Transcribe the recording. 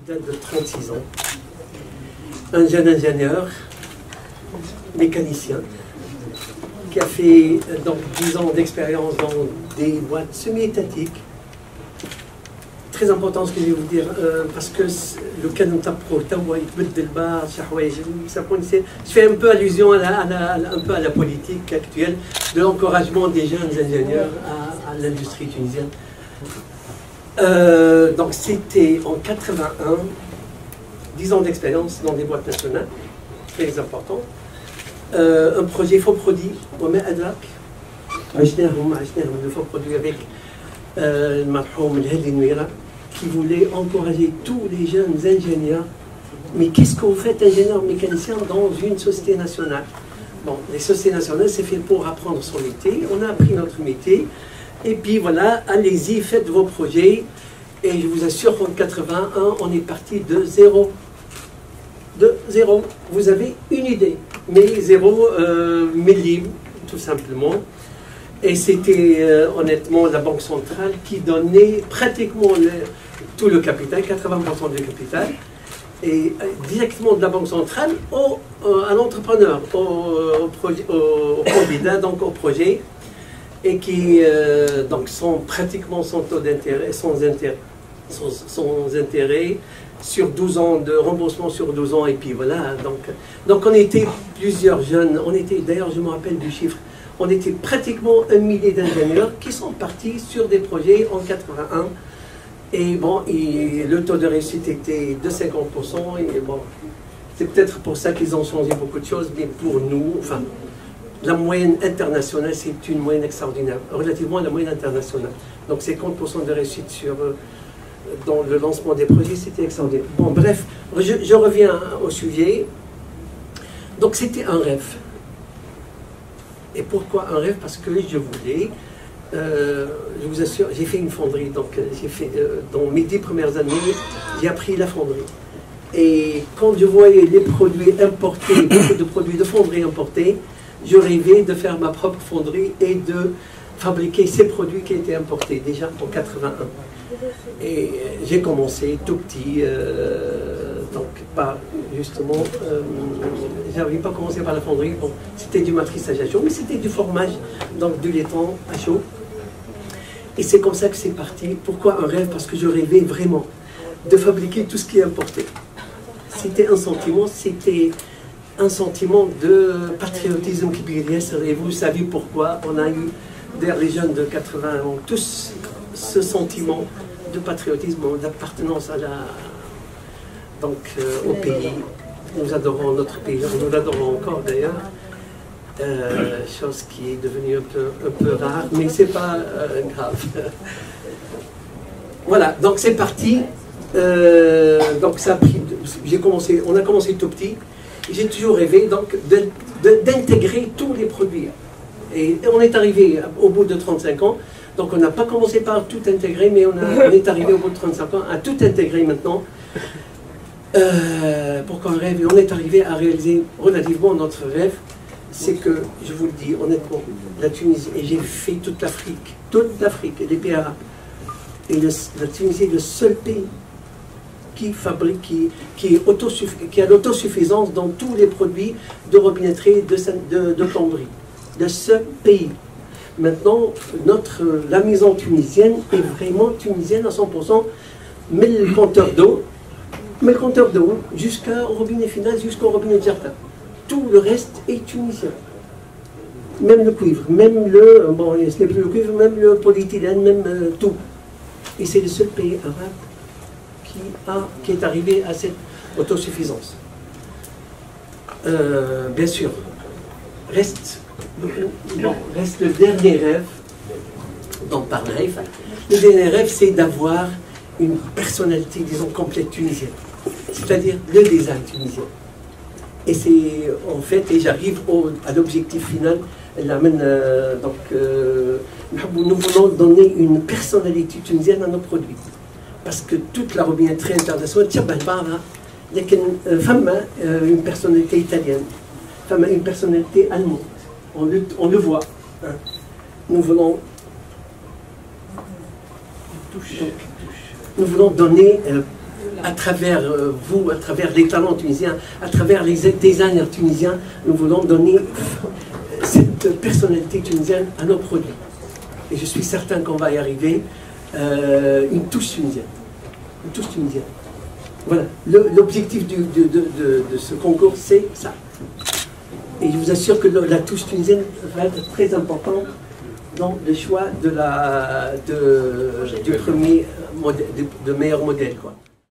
date de 36 ans. Un jeune ingénieur, mécanicien, qui a fait donc 10 ans d'expérience dans des boîtes semi-étatiques. Très important ce que je vais vous dire, parce que le canon pro, je fais un peu allusion un peu à la politique actuelle de l'encouragement des jeunes ingénieurs à l'industrie tunisienne. Donc c'était en 81, 10 ans d'expérience dans des boîtes nationales, très important. Un projet faux produit, le faux produit avec le marhoum Hedi Nouira, qui voulait encourager tous les jeunes ingénieurs. Mais qu'est-ce qu'on fait ingénieur mécanicien dans une société nationale? Bon, les sociétés nationales, c'est fait pour apprendre son métier. On a appris notre métier. Et puis voilà, allez-y, faites vos projets. Et je vous assure qu'en 81, on est parti de zéro. De zéro. Vous avez une idée, mais zéro millime, tout simplement. Et c'était honnêtement la Banque centrale qui donnait pratiquement tout le capital, 80% du capital, et directement de la Banque centrale à l'entrepreneur, au candidat, donc au projet, et qui donc sont pratiquement sans taux d'intérêt, sans intérêt, sur 12 ans de remboursement sur 12 ans, et puis voilà. Donc on était plusieurs jeunes, on était, d'ailleurs je me rappelle du chiffre, on était pratiquement 1 millier d'ingénieurs qui sont partis sur des projets en 81. Et bon, le taux de réussite était de 50%. Et bon, c'est peut-être pour ça qu'ils ont changé beaucoup de choses. Mais pour nous, enfin, la moyenne internationale, c'est une moyenne extraordinaire, relativement à la moyenne internationale. Donc 50% de réussite dans le lancement des projets, c'était extraordinaire. Bon, bref, je reviens au sujet. Donc c'était un rêve. Et pourquoi un rêve? Parce que je voulais, je vous assure, j'ai fait une fonderie, donc j'ai fait, dans mes 10 premières années, j'ai appris la fonderie. Et quand je voyais les produits importés, beaucoup de produits de fonderie importés, je rêvais de faire ma propre fonderie et de fabriquer ces produits qui étaient importés, déjà en 81. Et j'ai commencé tout petit, donc pas justement, j'avais pas commencé par la fonderie, bon, c'était du matrissage à chaud, mais c'était du formage, donc du laiton à chaud. Et c'est comme ça que c'est parti. Pourquoi un rêve? Parce que je rêvais vraiment de fabriquer tout ce qui est importé. C'était un sentiment de patriotisme qui brillait, et vous savez pourquoi. On a eu, d'ailleurs les jeunes de 80 ont tous ce sentiment de patriotisme, d'appartenance au pays. Nous adorons notre pays, nous l'adorons encore d'ailleurs, chose qui est devenue un peu rare, mais c'est pas grave. Voilà, donc c'est parti. Donc ça a pris, on a commencé tout petit. J'ai toujours rêvé donc d'intégrer tous les produits. Et on est arrivé au bout de 35 ans. Donc on n'a pas commencé par tout intégrer, mais on est arrivé au bout de 35 ans à tout intégrer maintenant. Pourquoi un rêve? Et on est arrivé à réaliser relativement notre rêve. C'est que, je vous le dis honnêtement, la Tunisie, et j'ai fait toute l'Afrique, et les pays arabes. Et la Tunisie est le seul pays qui fabrique, qui a l'autosuffisance dans tous les produits de robinetterie, de plomberie. Le seul pays. Maintenant, la maison tunisienne est vraiment tunisienne à 100%, mais le compteur d'eau, jusqu'au robinet final, jusqu'au robinet de jardin. Tout le reste est tunisien. Même le cuivre, même bon, ce n'est plus le cuivre, même le polyéthylène, même tout. Et c'est le seul pays arabe qui est arrivé à cette autosuffisance. Bien sûr, reste le dernier rêve dont parle Haïfa. Le dernier rêve, c'est d'avoir une personnalité, disons, complète tunisienne. C'est-à-dire le design tunisien. Et c'est en fait, et j'arrive à l'objectif final, nous voulons donner une personnalité tunisienne à nos produits. Parce que toute la robinetterie internationale, il y a une personnalité italienne, une personnalité allemande. On le voit. Hein. Nous voulons donner à travers vous, à travers les talents tunisiens, à travers les designers tunisiens, nous voulons donner cette personnalité tunisienne à nos produits. Et je suis certain qu'on va y arriver, une touche tunisienne. Une touche tunisienne. Voilà, l'objectif de ce concours, c'est ça. Et je vous assure que la touche tunisienne va être très importante dans le choix du premier modèle, de meilleur modèle, quoi.